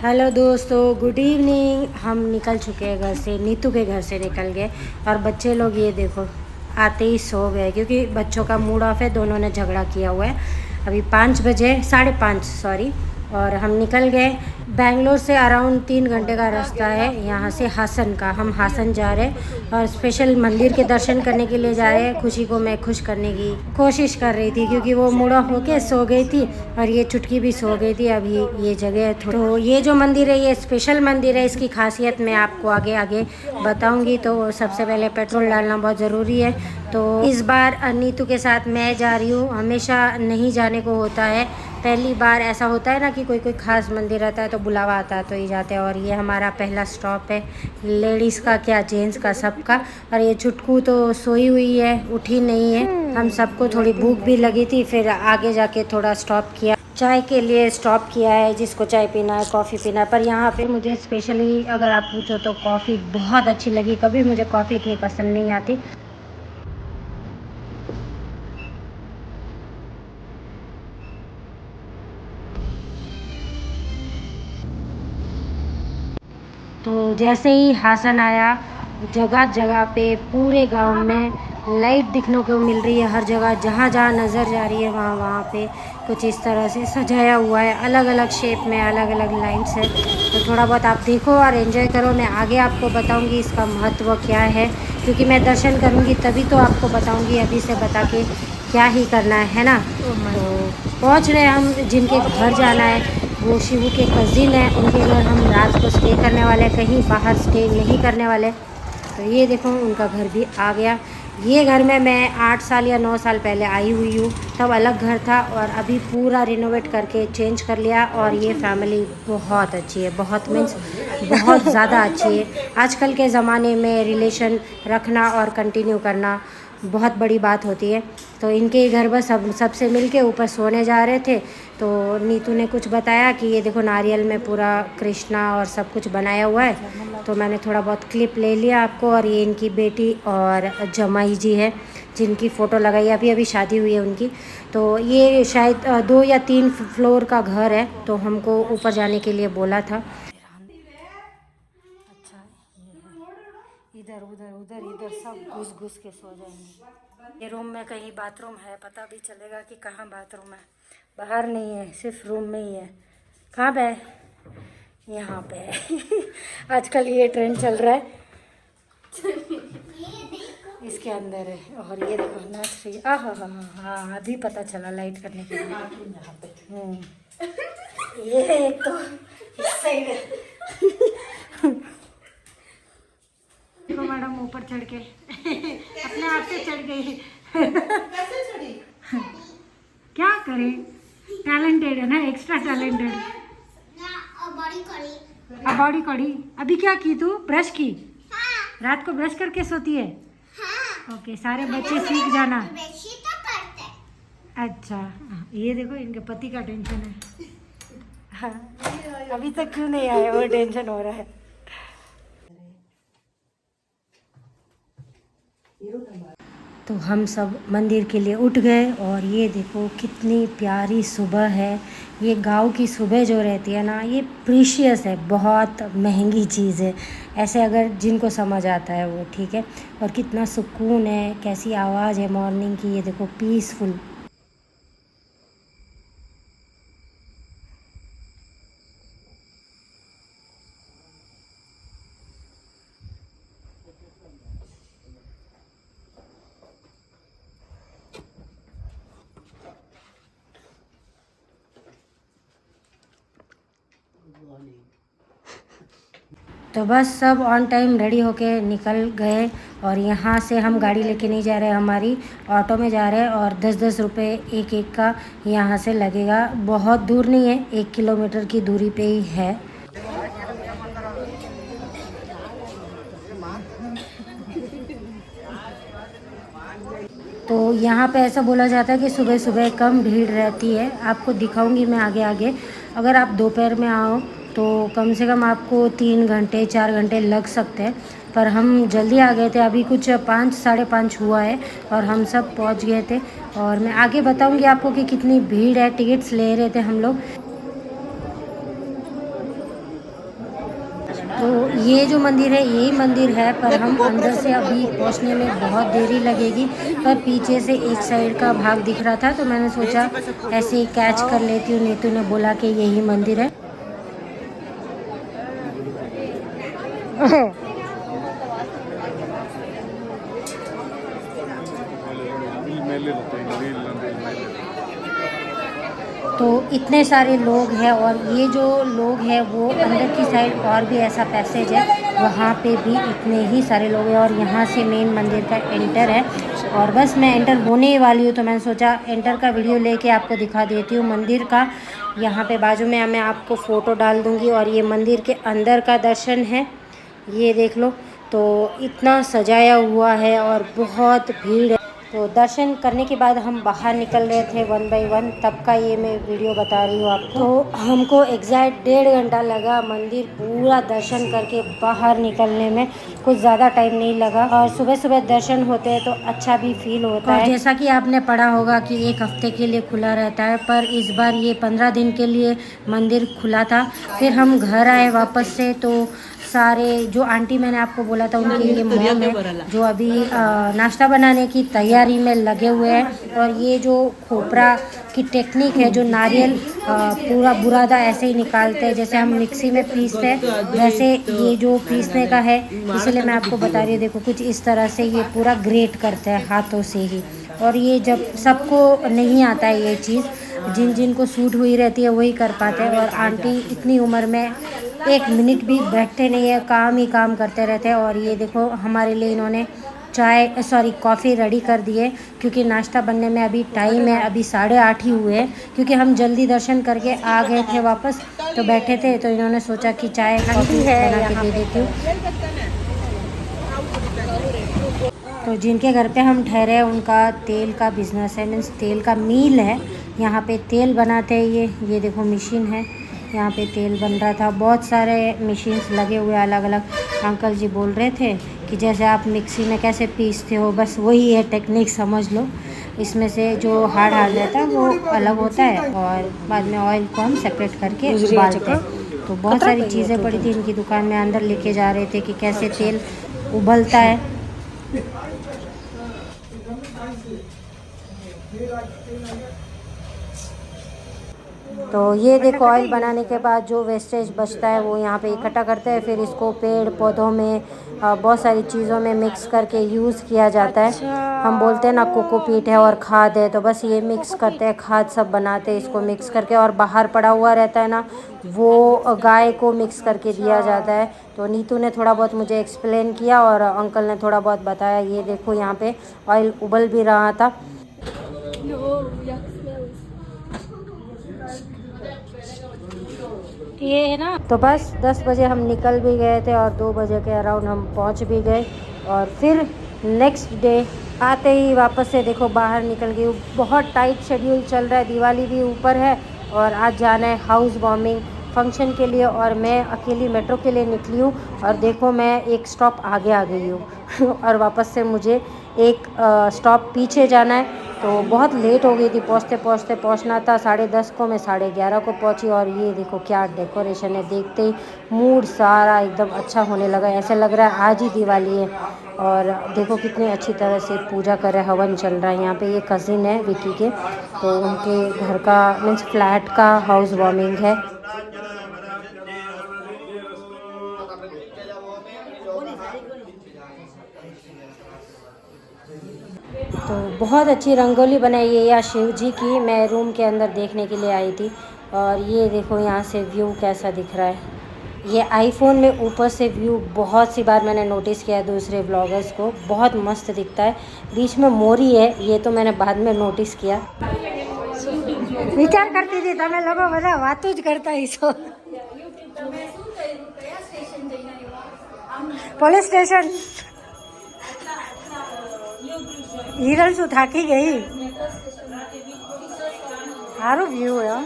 Hello दोस्तों, good evening. हम निकल चुके हैं घर से, नीतू के घर से निकल गए। और बच्चे लोग ये देखो आते ही सो गए क्योंकि बच्चों का मूड ऑफ है। दोनों ने झगड़ा किया हुआ है। अभी 5 बजे, 5:30 सॉरी, और हम निकल गए। बेंगलोर से अराउंड 3 घंटे का रास्ता है यहाँ से हासन का। हम हासन जा रहे हैं और स्पेशल मंदिर के दर्शन करने के लिए जा रहे हैं। खुशी को मैं खुश करने की कोशिश कर रही थी क्योंकि वो मूड ऑफ होके सो गई थी और ये चुटकी भी सो गई थी। अभी ये जगह है तो ये जो मंदिर है ये स्पेशल मंदिर है। इसकी खासियत मैं आपको आगे आगे बताऊंगी। तो सबसे पहले पेट्रोल डालना बहुत ज़रूरी है। तो इस बार नीतू के साथ मैं जा रही हूँ। हमेशा नहीं जाने को होता है, पहली बार ऐसा होता है ना कि कोई खास मंदिर रहता है तो बुलावा आता है तो ही जाते हैं। और ये हमारा पहला स्टॉप है, लेडीज़ का क्या जेंट्स का सबका। और ये चुटकू तो सोई हुई है, उठी नहीं है। हम सबको थोड़ी भूख भी लगी थी, फिर आगे जाके थोड़ा स्टॉप किया, चाय के लिए स्टॉप किया है। जिसको चाय पीना है, कॉफ़ी पीना है। पर यहाँ पे मुझे स्पेशली अगर आप पूछो तो कॉफ़ी बहुत अच्छी लगी। कभी मुझे कॉफ़ी इतनी पसंद नहीं आती। तो जैसे ही हासन आया, जगह जगह पे पूरे गांव में लाइट दिखने को मिल रही है। हर जगह जहाँ जहाँ नज़र जा रही है वहाँ वहाँ पे कुछ इस तरह से सजाया हुआ है, अलग अलग शेप में, अलग अलग लाइट्स है। तो थोड़ा बहुत आप देखो और एंजॉय करो। मैं आगे आपको बताऊंगी इसका महत्व क्या है, क्योंकि मैं दर्शन करूंगी तभी तो आपको बताऊंगी। अभी से बता के क्या ही करना है ना। तो पहुंच रहे हम जिनके घर जाना है, वो शिवू के कज़िन हैं। उनके घर हम रात को स्टे करने वाले हैं, कहीं बाहर स्टे नहीं करने वाले। तो ये देखो उनका घर भी आ गया। ये घर में मैं 8 साल या 9 साल पहले आई हुई हूँ, तब अलग घर था और अभी पूरा रिनोवेट करके चेंज कर लिया। और ये फैमिली बहुत अच्छी है, बहुत मीन्स बहुत ज़्यादा अच्छी है। आजकल के ज़माने में रिलेशन रखना और कंटिन्यू करना बहुत बड़ी बात होती है। तो इनके घर बस सबसे मिल के ऊपर सोने जा रहे थे। तो नीतू ने कुछ बताया कि ये देखो नारियल में पूरा कृष्णा और सब कुछ बनाया हुआ है। तो मैंने थोड़ा बहुत क्लिप ले लिया आपको। और ये इनकी बेटी और जमाई जी है जिनकी फ़ोटो लगाई, अभी अभी शादी हुई है उनकी। तो ये शायद 2 या 3 फ्लोर का घर है, तो हमको ऊपर जाने के लिए बोला था। अच्छा, इधर उधर उधर इधर सब घुस घुस के सो जाएंगे। ये रूम में कहीं बाथरूम है, पता भी चलेगा कि कहाँ बाथरूम है। बाहर नहीं है, सिर्फ रूम में ही है। कहाँ पे है? यहाँ पे है। आजकल ये ट्रेंड चल रहा है, इसके अंदर है। और ये देखो नाच रही है। हाँ हाँ हाँ हाँ, अभी पता चला लाइट करने के लिए। ये एक तो इस साइड है। देखो मैडम ऊपर चढ़ के अपने आप से चढ़ गई। कैसे चढ़ी? क्या करे, टैलेंटेड है ना, एक्स्ट्रा टैलेंटेड। बॉडी कड़ी। अभी क्या की तू? ब्रश की? हाँ। रात को ब्रश करके सोती है? हाँ। ओके, सारे बच्चे सीख जाना। अच्छा, ये देखो इनके पति का टेंशन है। हाँ, अभी तक क्यों नहीं आया, वो टेंशन हो रहा है। तो हम सब मंदिर के लिए उठ गए। और ये देखो कितनी प्यारी सुबह है। ये गांव की सुबह जो रहती है ना, ये प्रीशियस है, बहुत महंगी चीज़ है। ऐसे अगर जिनको समझ आता है वो ठीक है। और कितना सुकून है, कैसी आवाज़ है मॉर्निंग की, ये देखो पीसफुल। तो बस सब ऑन टाइम रेडी होके निकल गए। और यहाँ से हम गाड़ी लेके नहीं जा रहे, हमारी ऑटो में जा रहे हैं। और 10-10 रुपये एक एक का यहाँ से लगेगा। बहुत दूर नहीं है, 1 किलोमीटर की दूरी पे ही है। तो यहाँ पे ऐसा बोला जाता है कि सुबह सुबह कम भीड़ रहती है। आपको दिखाऊंगी मैं आगे आगे। अगर आप दोपहर में आओ तो कम से कम आपको 3 घंटे 4 घंटे लग सकते हैं। पर हम जल्दी आ गए थे, अभी कुछ 5 साढ़े 5 हुआ है और हम सब पहुँच गए थे। और मैं आगे बताऊंगी आपको कि कितनी भीड़ है। टिकट्स ले रहे थे हम लोग। तो ये जो मंदिर है यही मंदिर है, पर हम अंदर से अभी पहुंचने में बहुत देरी लगेगी। पर पीछे से एक साइड का भाग दिख रहा था तो मैंने सोचा ऐसे ही कैच कर लेती हूँ। नीतू ने बोला कि यही मंदिर है। तो इतने सारे लोग हैं, और ये जो लोग हैं वो अंदर की साइड और भी ऐसा पैसेज है, वहाँ पे भी इतने ही सारे लोग हैं। और यहाँ से मेन मंदिर का एंटर है, और बस मैं एंटर होने ही वाली हूँ तो मैंने सोचा एंटर का वीडियो लेके आपको दिखा देती हूँ मंदिर का। यहाँ पे बाजू में मैं आपको फ़ोटो डाल दूँगी, और ये मंदिर के अंदर का दर्शन है, ये देख लो। तो इतना सजाया हुआ है और बहुत भीड़ है। तो दर्शन करने के बाद हम बाहर निकल रहे थे 1 बाय 1, तब का ये मैं वीडियो बता रही हूँ आपको। तो हमको एग्जैक्ट 1.5 घंटा लगा मंदिर पूरा दर्शन करके बाहर निकलने में, कुछ ज़्यादा टाइम नहीं लगा। और सुबह सुबह दर्शन होते हैं तो अच्छा भी फील होता है। जैसा कि आपने पढ़ा होगा कि 1 हफ्ते के लिए खुला रहता है, पर इस बार ये 15 दिन के लिए मंदिर खुला था। फिर हम घर आए वापस से, तो सारे जो आंटी मैंने आपको बोला था उनके ये मॉम है जो अभी नाश्ता बनाने की तैयारी में लगे हुए हैं। और ये जो खोपरा की टेक्निक है, जो नारियल पूरा बुरादा ऐसे ही निकालते हैं, जैसे हम मिक्सी में पीसते हैं वैसे ये जो पीसने का है, इसलिए मैं आपको बता रही हूँ। देखो कुछ इस तरह से ये पूरा ग्रेट करते हैं हाथों से ही। और ये जब सबको नहीं आता है ये चीज़, जिन जिन को सूट हुई रहती है वही कर पाते हैं। और आंटी इतनी उम्र में 1 मिनट भी बैठते नहीं है, काम ही काम करते रहते हैं। और ये देखो हमारे लिए इन्होंने कॉफ़ी रेडी कर दी है, क्योंकि नाश्ता बनने में अभी टाइम है, अभी 8:30 ही हुए हैं। क्योंकि हम जल्दी दर्शन करके आ गए थे वापस, तो बैठे थे, तो इन्होंने सोचा कि चाय कॉफ़ी बना के दे देती हूँ। तो जिनके घर पे हम ठहरे हैं उनका तेल का बिज़नेस है, मीन्स तेल का मील है। यहाँ पे तेल बनाते हैं ये देखो मशीन है, यहाँ पे तेल बन रहा था। बहुत सारे मशीन्स लगे हुए अलग अलग। अंकल जी बोल रहे थे कि जैसे आप मिक्सी में कैसे पीसते हो, बस वही है टेक्निक, समझ लो। इसमें से जो हार्ड रहता है वो अलग होता है, और बाद में ऑयल को हम सेपरेट करके उबालते हैं। तो बहुत सारी चीज़ें पड़ी थी इनकी दुकान में, अंदर लेके जा रहे थे कि कैसे तेल उबलता है। तो ये देखो ऑयल बनाने के बाद जो वेस्टेज बचता है वो यहाँ पे इकट्ठा करते हैं, फिर इसको पेड़ पौधों में बहुत सारी चीज़ों में मिक्स करके यूज़ किया जाता है। हम बोलते हैं ना कोकोपीट है और खाद है, तो बस ये मिक्स करते हैं, खाद सब बनाते हैं इसको मिक्स करके। और बाहर पड़ा हुआ रहता है ना, वो गाय को मिक्स करके दिया जाता है। तो नीतू ने थोड़ा बहुत मुझे एक्सप्लेन किया और अंकल ने थोड़ा बहुत बताया। ये देखो यहाँ पे ऑयल उबल भी रहा था। ये है ना, तो बस 10 बजे हम निकल भी गए थे और 2 बजे के अराउंड हम पहुंच भी गए। और फिर नेक्स्ट डे आते ही वापस से देखो बाहर निकल गई। बहुत टाइट शेड्यूल चल रहा है, दिवाली भी ऊपर है और आज जाना है हाउस वार्मिंग फंक्शन के लिए, और मैं अकेली मेट्रो के लिए निकली हूँ। और देखो मैं एक स्टॉप आगे आ गई हूँ और वापस से मुझे एक स्टॉप पीछे जाना है। तो बहुत लेट हो गई थी, पहुँचना था 10:30 को, मैं 11:30 को पहुँची। और ये देखो क्या डेकोरेशन है, देखते ही मूड सारा एकदम अच्छा होने लगा, ऐसे लग रहा है आज ही दिवाली है। और देखो कितनी अच्छी तरह से पूजा कर रहे हैं, हवन चल रहा है यहाँ पे। ये कज़िन है विकी के, तो उनके घर का मीन्स फ्लैट का हाउस वार्मिंग है। तो बहुत अच्छी रंगोली बनाई है या शिव जी की, मैं रूम के अंदर देखने के लिए आई थी। और ये देखो यहाँ से व्यू कैसा दिख रहा है। ये आईफोन में ऊपर से व्यू बहुत सी बार मैंने नोटिस किया है दूसरे ब्लॉगर्स को, बहुत मस्त दिखता है। बीच में मोरी है, ये तो मैंने बाद में नोटिस किया। विचार करती थी તમે લોકો બધા વાતો જ કરતા હશો। પોલીસ સ્ટેશન હિરલ શું થાકી ગઈ? સારું વ્યૂ है।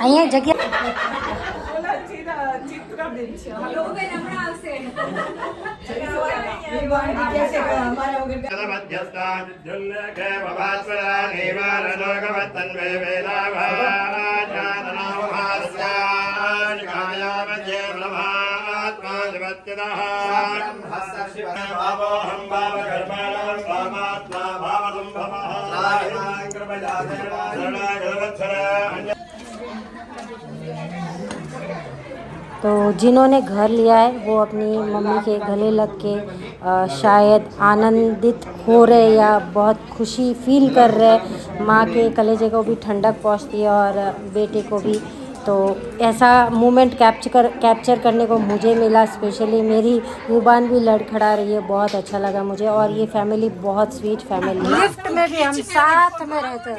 અહીંયા જગ્યા तो जिन्होंने घर लिया है वो अपनी मम्मी के गले लग के शायद आनंदित हो रहे या बहुत खुशी फील कर रहे। माँ के कलेजे को भी ठंडक पहुँचती है और बेटे को भी। तो ऐसा मोमेंट कैप्चर करने को मुझे मिला। स्पेशली मेरी जुबान भी लड़खड़ा रही है, बहुत अच्छा लगा मुझे। और ये फैमिली बहुत स्वीट फैमिली है। लिफ्ट में भी हम साथ में रहते हैं।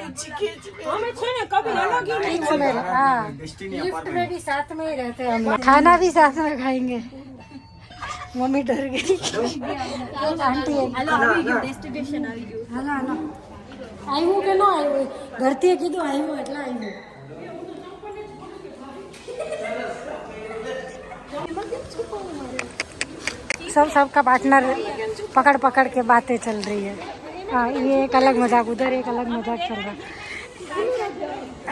हाँ, लिफ्ट में भी साथ में ही रहते हैं हम। खाना भी साथ में खाएंगे। मम्मी डर गई। आंटी डेस्टिनेशन આવ્યું કે ન આવ્યું ઘરથી કીધું આવ્યું એટલે આવ્યું। सबका पार्टनर पकड़ पकड़ के बातें चल रही है। हाँ, ये एक अलग मजाक, उधर एक अलग मजाक चल रहा।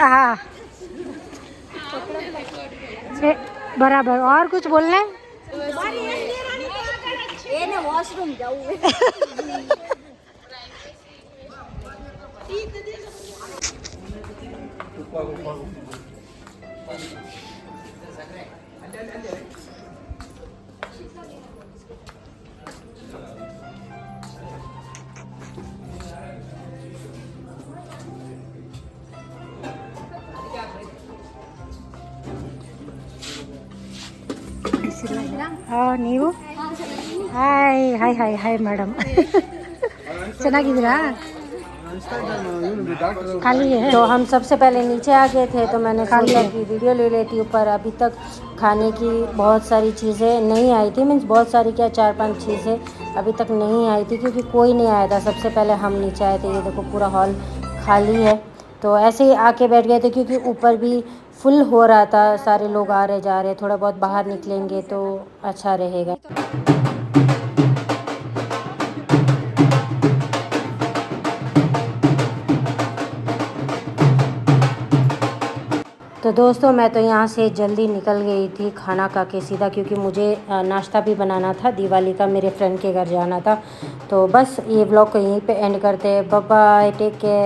हाँ बराबर। और कुछ बोलना है? वॉशरूम ನೀವು hi hi hi hi madam ಚೆನ್ನಾಗಿದ್ದೀರಾ? खाली है। तो हम सबसे पहले नीचे आ गए थे, तो मैंने सोचा कि वीडियो ले लेती हूँ। पर अभी तक खाने की बहुत सारी चीज़ें नहीं आई थी। मीन्स बहुत सारी क्या, 4-5 चीज़ें अभी तक नहीं आई थी क्योंकि कोई नहीं आया था। सबसे पहले हम नीचे आए थे। ये देखो पूरा हॉल खाली है। तो ऐसे ही आके बैठ गए थे क्योंकि ऊपर भी फुल हो रहा था। सारे लोग आ रहे जा रहे, थोड़ा बहुत बाहर निकलेंगे तो अच्छा रहेगा। तो दोस्तों मैं तो यहाँ से जल्दी निकल गई थी खाना खा के सीधा, क्योंकि मुझे नाश्ता भी बनाना था दिवाली का, मेरे फ्रेंड के घर जाना था। तो बस ये व्लॉग को यहीं पे एंड करते हैं। Bye bye, take care.